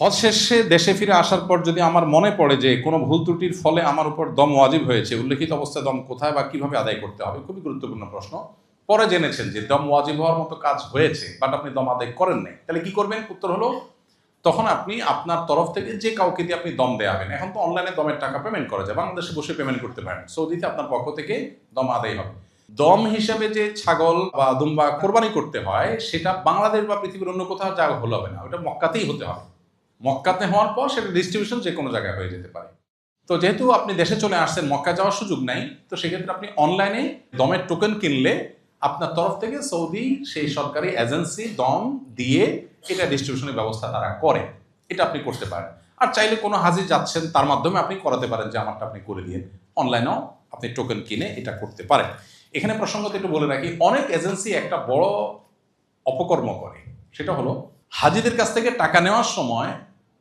হজ শেষে দেশে ফিরে আসার পর যদি আমার মনে পড়ে যে কোনো ভুল ত্রুটির ফলে আমার উপর দম ওয়াজিব হয়েছে, উল্লেখিত অবস্থায় দম কোথায় বা কিভাবে আদায় করতে হবে? খুবই গুরুত্বপূর্ণ প্রশ্ন। পরে জেনেছেন যে দম ওয়াজিব হওয়ার মতো কাজ হয়েছে, বাট আপনি দম আদায় করেন নাই, তাহলে কি করবেন? উত্তর হলো, তখন আপনি আপনার তরফ থেকে যে কাউকে দিয়ে আপনি দম দেওয়াবেন। এখন তো অনলাইনে দমের টাকা পেমেন্ট করা যায়, বাংলাদেশে বসে পেমেন্ট করতে পারেন, সৌদিতে আপনার পক্ষ থেকে দম আদায় হবে। দম হিসাবে যে ছাগল বা দুম্বা কোরবানি করতে হয়, সেটা বাংলাদেশ বা পৃথিবীর অন্য কোথাও যা হলে হবে না, ওটা মক্কাতেই হতে হবে। মক্কাতে হওয়ার পর সেটা ডিস্ট্রিবিউশন যে কোনো জায়গায় হয়ে যেতে পারে। তো যেহেতু আপনি দেশে চলে আসছেন, মক্কা যাওয়ার সুযোগ নাই, তো সেক্ষেত্রে আপনি অনলাইনে দমের টোকেন কিনলে আপনার তরফ থেকে সৌদি সেই সরকারি এজেন্সি দম দিয়ে এটা ডিস্ট্রিবিউশনের ব্যবস্থা তারা করে, এটা আপনি করতে পারেন। আর চাইলে কোনো হাজি যাচ্ছেন, তার মাধ্যমে আপনি করাতে পারেন যে আমারটা আপনি করে দিয়ে, অনলাইনেও আপনি টোকেন কিনে এটা করতে পারেন। এখানে প্রসঙ্গত একটু বলে রাখি, অনেক এজেন্সি একটা বড় অপকর্ম করে, সেটা হলো হাজিদের কাছ থেকে টাকা নেওয়ার সময়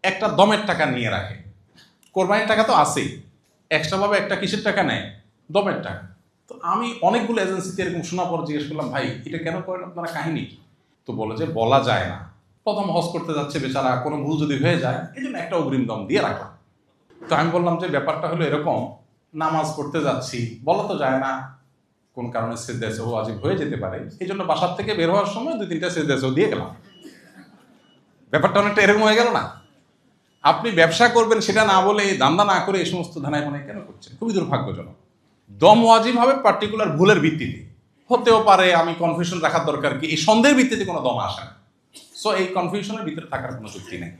একটা দমের টাকা নিয়ে রাখে। কোরবানির টাকা তো আছেই, এক্সট্রাভাবে একটা কিসের টাকা নেয়? দমের টাকা। তো আমি অনেকগুলো এজেন্সিতে এরকম শোনা পর জিজ্ঞেস করলাম, ভাই এটা কেন করেন আপনারা, কাহিনী কি? তো বলে যে বলা যায় না, প্রথম হজ করতে যাচ্ছে বেচারা, কোনো ভুল যদি হয়ে যায় এই জন্য একটা অগ্রিম দম দিয়ে রাখলাম। তো আমি বললাম যে ব্যাপারটা হলো এরকম, নামাজ পড়তে যাচ্ছি, বলা তো যায় না, কোন কারণে সেজদা সাহু ওয়াজিব হয়ে যেতে পারে, এই জন্য বাসার থেকে বের হওয়ার সময় 2-3টা সেজদা সাহু দিয়ে গেলাম। ব্যাপারটা অনেকটা এরকম হয়ে গেল না? আপনি ব্যবসা করবেন সেটা না বলে, ধান্দা না করে এই সমস্ত ধানায় মানে কেন করছেন? খুবই দুর্ভাগ্যজনক। দম ওয়াজিব হবে পার্টিকুলার ভুলের ভিত্তিতে, হতেও পারে আমি কনফিউশন রাখার দরকার কি, এই সন্দেহের ভিত্তিতে কোনো দম আসে না। সো এই কনফিউশনের ভিতরে থাকার কোনো যুক্তি নেই।